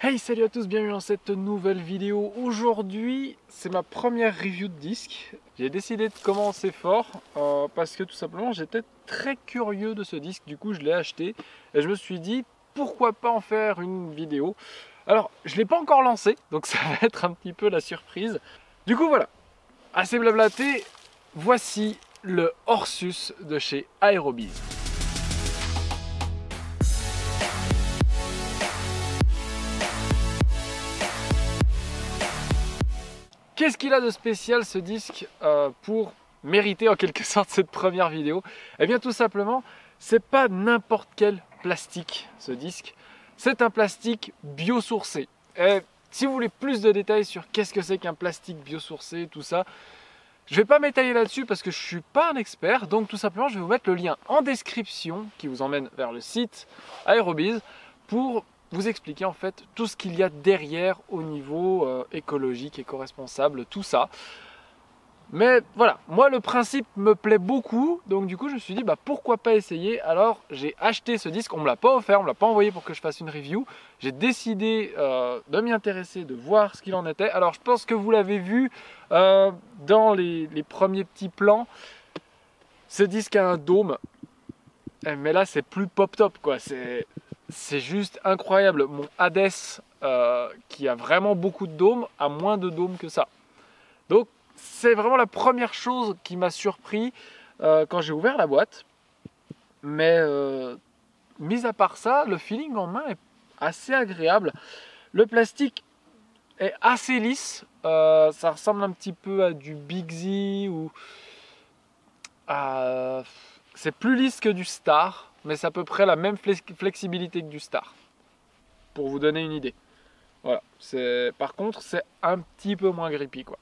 Hey, salut à tous, bienvenue dans cette nouvelle vidéo. Aujourd'hui, c'est ma première review de disque. J'ai décidé de commencer fort parce que tout simplement j'étais très curieux de ce disque. Du coup, je l'ai acheté et je me suis dit pourquoi pas en faire une vidéo. Alors, je ne l'ai pas encore lancé, donc ça va être un petit peu la surprise. Du coup, voilà, assez blablaté, voici le Orsus de chez Aerobiz. Qu'est-ce qu'il a de spécial ce disque pour mériter en quelque sorte cette première vidéo? Eh bien tout simplement, c'est pas n'importe quel plastique ce disque, c'est un plastique biosourcé. Et si vous voulez plus de détails sur qu'est-ce que c'est qu'un plastique biosourcé, tout ça, je vais pas m'étaler là-dessus parce que je suis pas un expert, donc tout simplement je vais vous mettre le lien en description qui vous emmène vers le site Aerobiz pour vous expliquer en fait tout ce qu'il y a derrière au niveau écologique, éco-responsable, tout ça. Mais voilà, moi le principe me plaît beaucoup, donc du coup je me suis dit pourquoi pas essayer. Alors j'ai acheté ce disque, on me l'a pas offert, on me l'a pas envoyé pour que je fasse une review. J'ai décidé de m'y intéresser, de voir ce qu'il en était. Alors je pense que vous l'avez vu dans les premiers petits plans, ce disque a un dôme, mais là c'est plus pop top quoi, c'est juste incroyable. Mon Hades, qui a vraiment beaucoup de dômes, a moins de dômes que ça. Donc c'est vraiment la première chose qui m'a surpris quand j'ai ouvert la boîte. Mais mis à part ça, le feeling en main est assez agréable. Le plastique est assez lisse. Ça ressemble un petit peu à du Big Z ou c'est plus lisse que du Star, mais c'est à peu près la même flexibilité que du Star, pour vous donner une idée. Voilà. Par contre, c'est un petit peu moins grippy, quoi.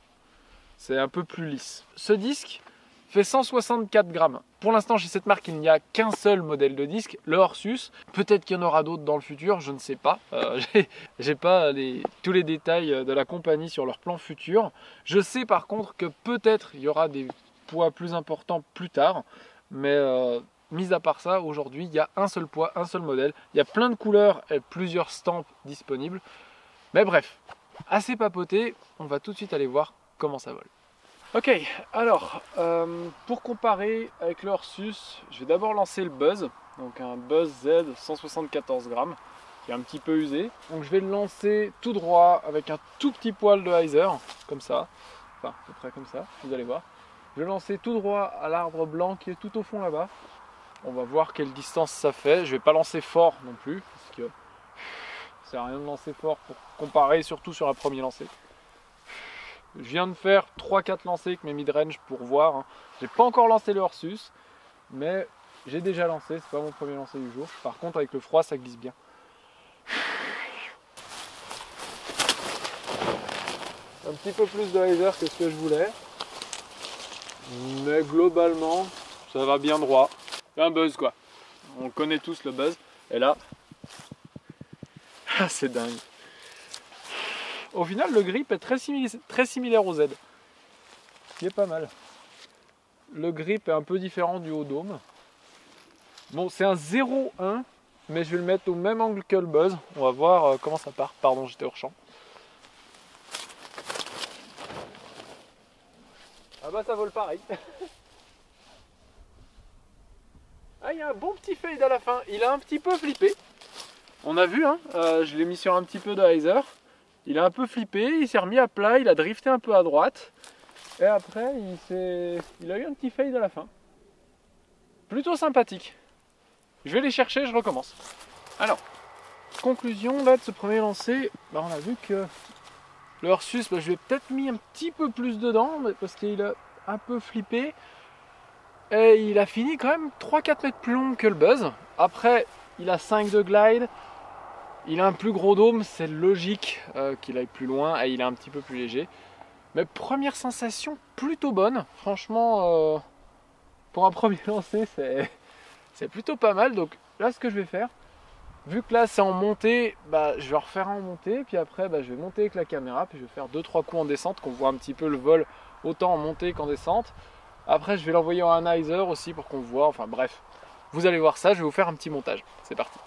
C'est un peu plus lisse. Ce disque fait 164 grammes. Pour l'instant, chez cette marque, il n'y a qu'un seul modèle de disque, le Orsus. Peut-être qu'il y en aura d'autres dans le futur, je ne sais pas. J'ai pas tous les détails de la compagnie sur leur plan futur. Je sais par contre que peut-être il y aura des poids plus importants plus tard. Mais mis à part ça, aujourd'hui, il y a un seul poids, un seul modèle. Il y a plein de couleurs et plusieurs stampes disponibles. Mais bref, assez papoté, on va tout de suite aller voir comment ça vole. Ok, alors, pour comparer avec le Orsus, je vais d'abord lancer le Buzz. Donc un Buzz Z 174 grammes, qui est un petit peu usé. Donc je vais le lancer tout droit avec un tout petit poil de hyzer, comme ça. Enfin, à peu près comme ça, vous allez voir. Je vais lancer tout droit à l'arbre blanc qui est tout au fond là-bas. On va voir quelle distance ça fait. Je vais pas lancer fort non plus, parce que ça sert à rien de lancer fort pour comparer, surtout sur un premier lancer. Je viens de faire 3-4 lancers avec mes mid-range pour voir. J'ai pas encore lancé le Orsus, mais j'ai déjà lancé, c'est pas mon premier lancer du jour. Par contre avec le froid ça glisse bien. Un petit peu plus de hyzer que ce que je voulais. Mais globalement, ça va bien droit. C'est un buzz quoi. On connaît tous le buzz. Et là, c'est dingue. Au final, le grip est très similaire au Z. Ce qui est pas mal. Le grip est un peu différent du haut dôme. Bon, c'est un 0,1, mais je vais le mettre au même angle que le buzz. On va voir comment ça part. Pardon, j'étais hors champ. Ah bah ça vole pareil. Ah, il y a un bon petit fade à la fin. Il a un petit peu flippé. On a vu, hein, je l'ai mis sur un petit peu de hyzer. Il a un peu flippé, il s'est remis à plat, il a drifté un peu à droite. Et après, il a eu un petit fade à la fin. Plutôt sympathique. Je vais les chercher, je recommence. Alors, conclusion là de ce premier lancer. On a vu que le Orsus, je lui ai peut-être mis un petit peu plus dedans, parce qu'il a un peu flippé. Et il a fini quand même 3-4 mètres plus long que le Buzz. Après, il a 5 de glide. Il a un plus gros dôme, c'est logique qu'il aille plus loin et il est un petit peu plus léger. Mais première sensation plutôt bonne. Franchement, pour un premier lancer, c'est plutôt pas mal. Donc là, ce que je vais faire, vu que là c'est en montée, je vais refaire en montée. Puis après, je vais monter avec la caméra. Puis je vais faire 2-3 coups en descente, qu'on voit un petit peu le vol autant en montée qu'en descente. Après, je vais l'envoyer en hyzer aussi pour qu'on voit. Enfin bref, vous allez voir ça. Je vais vous faire un petit montage. C'est parti.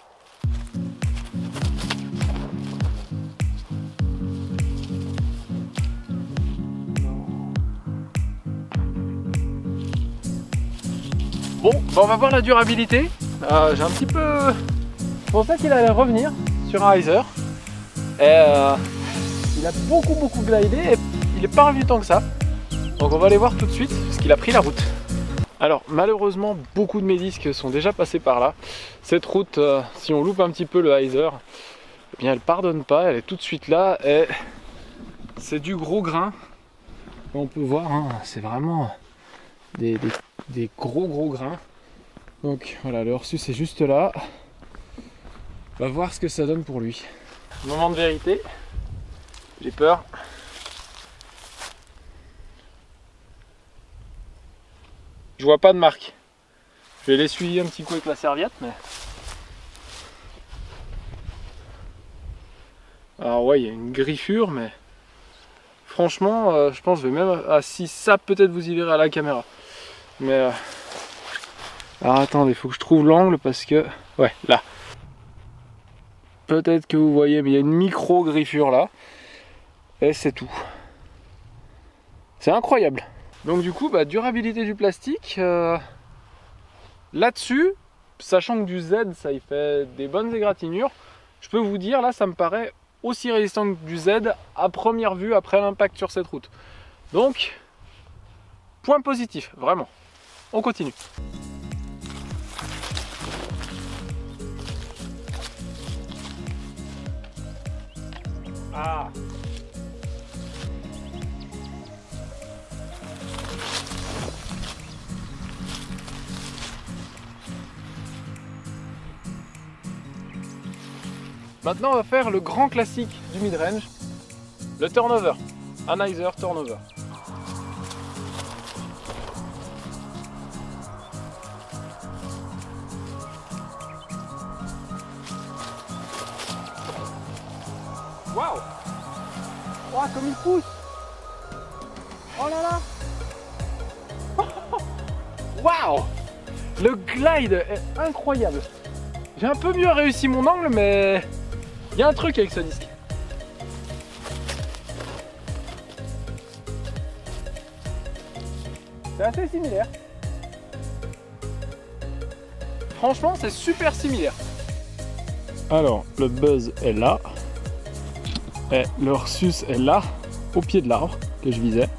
Bon, bah on va voir la durabilité. J'ai un petit peu... Je pensais qu'il allait revenir sur un hyzer. Et il a beaucoup glidé et il n'est pas revenu tant que ça. Donc on va aller voir tout de suite parce qu'il a pris la route. Alors malheureusement beaucoup de mes disques sont déjà passés par là. Cette route, si on loupe un petit peu le hyzer, eh bien elle pardonne pas, elle est tout de suite là et c'est du gros grain. On peut voir, hein, c'est vraiment des gros grains. Donc voilà, le Ursus est juste là. On va voir ce que ça donne pour lui. Moment de vérité, j'ai peur. Je vois pas de marque. Je vais l'essuyer un petit coup avec la serviette, mais... Alors ouais, il y a une griffure, mais... Franchement, je pense que je vais même... Ah si, ça peut-être vous y verrez à la caméra. Mais... Alors attendez, il faut que je trouve l'angle parce que... Ouais, là. Peut-être que vous voyez, mais il y a une micro griffure là. Et c'est tout. C'est incroyable. Donc du coup, bah, durabilité du plastique. Là-dessus, sachant que du Z, ça y fait des bonnes égratignures, je peux vous dire, là, ça me paraît aussi résistant que du Z à première vue après l'impact sur cette route. Donc, point positif, vraiment. On continue. Ah. Maintenant on va faire le grand classique du mid-range, le turnover, un hyzer turnover. Waouh! Oh, comme il pousse! Oh là là! Waouh! Le glide est incroyable! J'ai un peu mieux réussi mon angle, mais il y a un truc avec ce disque. C'est assez similaire. Franchement, c'est super similaire. Alors, le buzz est là. Et le Ursus est là, au pied de l'arbre que je visais.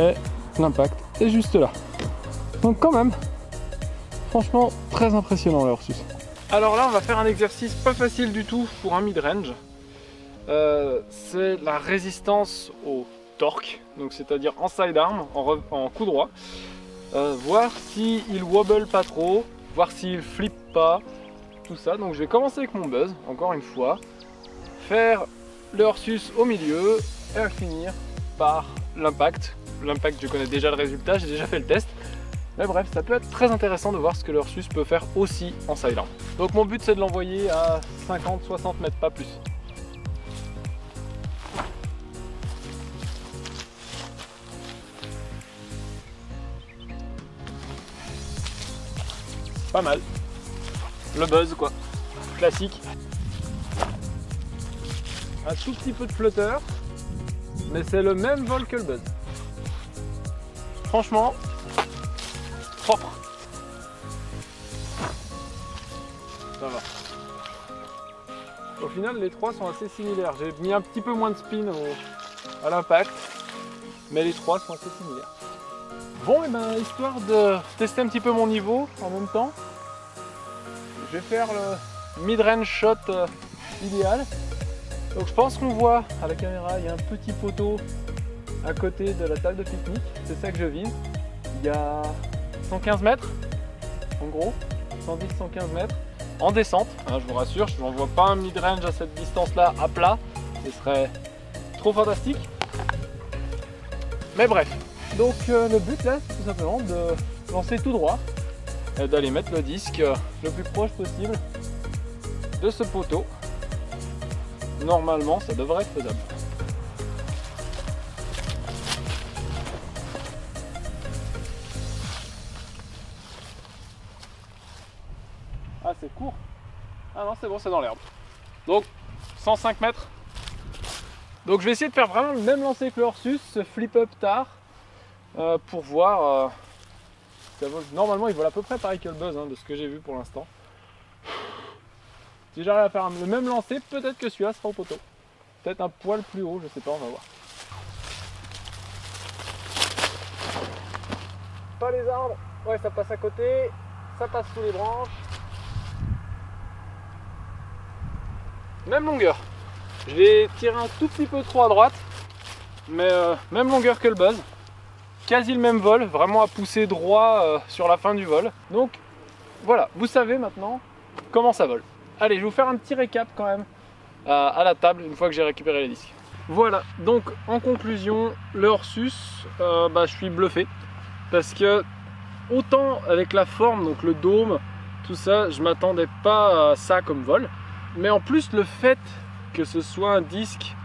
Et l'impact est juste là. Donc quand même, franchement, très impressionnant le Ursus. Alors là, on va faire un exercice pas facile du tout pour un mid-range. C'est la résistance au torque, donc c'est-à-dire en sidearm, en coup droit. Voir s'il wobble pas trop, voir s'il flippe pas, tout ça. Donc je vais commencer avec mon buzz, encore une fois. Faire le Ursus au milieu et finir par l'impact. L'impact, je connais déjà le résultat, j'ai déjà fait le test. Mais bref, ça peut être très intéressant de voir ce que le Ursus peut faire aussi en sidearm. Donc mon but c'est de l'envoyer à 50-60 mètres, pas plus. Pas mal. Le buzz quoi. Classique. Un tout petit peu de flotteur, mais c'est le même vol que le buzz. Franchement, propre. Ça va. Au final, les trois sont assez similaires. J'ai mis un petit peu moins de spin à l'impact, mais les trois sont assez similaires. Bon, et ben histoire de tester un petit peu mon niveau en même temps, je vais faire le mid-range shot idéal. Donc je pense qu'on voit à la caméra, il y a un petit poteau à côté de la table de pique-nique, c'est ça que je vise. Il y a 115 mètres, en gros, 110-115 mètres, en descente, hein, je vous rassure, je n'envoie pas un mid-range à cette distance-là à plat, ce serait trop fantastique. Mais bref, donc le but là, c'est tout simplement de lancer tout droit, et d'aller mettre le disque le plus proche possible de ce poteau. Normalement, ça devrait être faisable. Ah, c'est court. Ah non, c'est bon, c'est dans l'herbe. Donc, 105 mètres. Donc, je vais essayer de faire vraiment le même lancer que le Ursus, ce flip-up tard, pour voir ça vole. Normalement, il vole à peu près pareil que le Buzz, hein, de ce que j'ai vu pour l'instant. Si j'arrive à faire le même lancer, peut-être que celui-là sera au poteau. Peut-être un poil plus haut, je sais pas, on va voir. Pas les arbres, ouais, ça passe à côté, ça passe sous les branches. Même longueur. Je l'ai tiré un tout petit peu trop à droite, mais même longueur que le Buzz. Quasi le même vol, vraiment à pousser droit sur la fin du vol. Donc voilà, vous savez maintenant comment ça vole. Allez, je vais vous faire un petit récap quand même à la table une fois que j'ai récupéré les disques. Voilà, donc en conclusion, le Ursus, je suis bluffé. Parce que autant avec la forme, donc le dôme, tout ça, je m'attendais pas à ça comme vol. Mais en plus, le fait que ce soit un disque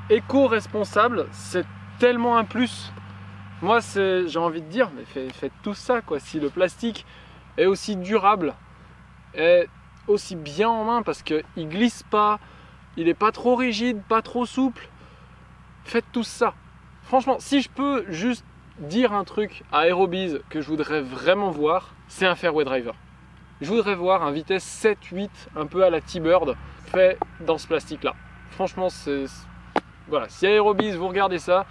éco-responsable, c'est tellement un plus. Moi, j'ai envie de dire, mais faites tout ça, quoi. Si le plastique est aussi durable, est aussi bien en main, parce qu'il glisse pas, il est pas trop rigide, pas trop souple, faites tout ça. Franchement, si je peux juste dire un truc à Aerobiz que je voudrais vraiment voir, c'est un fairway driver. Je voudrais voir un vitesse 7-8, un peu à la T-Bird, fait dans ce plastique-là. Franchement, voilà. Si Aerobiz, vous regardez ça,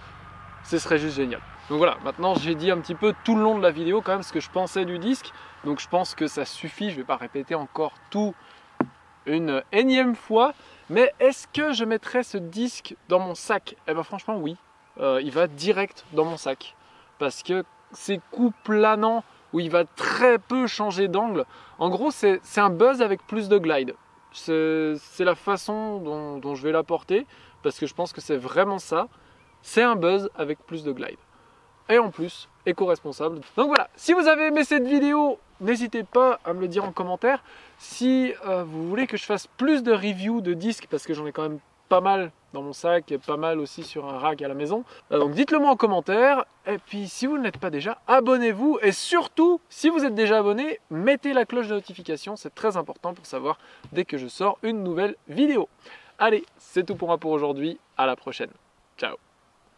ce serait juste génial. Donc voilà, maintenant j'ai dit un petit peu tout le long de la vidéo quand même ce que je pensais du disque. Donc je pense que ça suffit, je ne vais pas répéter encore tout une énième fois. Mais est-ce que je mettrais ce disque dans mon sac? Eh bien franchement oui, il va direct dans mon sac. Parce que ces coups planants où il va très peu changer d'angle, en gros c'est un Buzz avec plus de glide. C'est la façon dont je vais l'apporter, parce que je pense que c'est vraiment ça. C'est un Buzz avec plus de glide. Et en plus, éco-responsable. Donc voilà, si vous avez aimé cette vidéo, n'hésitez pas à me le dire en commentaire. Si vous voulez que je fasse plus de reviews de disques, parce que j'en ai quand même pas mal dans mon sac et pas mal aussi sur un rack à la maison. Donc dites-le moi en commentaire. Et puis si vous ne l'êtes pas déjà, abonnez-vous. Et surtout, si vous êtes déjà abonné, mettez la cloche de notification. C'est très important pour savoir dès que je sors une nouvelle vidéo. Allez, c'est tout pour moi pour aujourd'hui. À la prochaine. Ciao.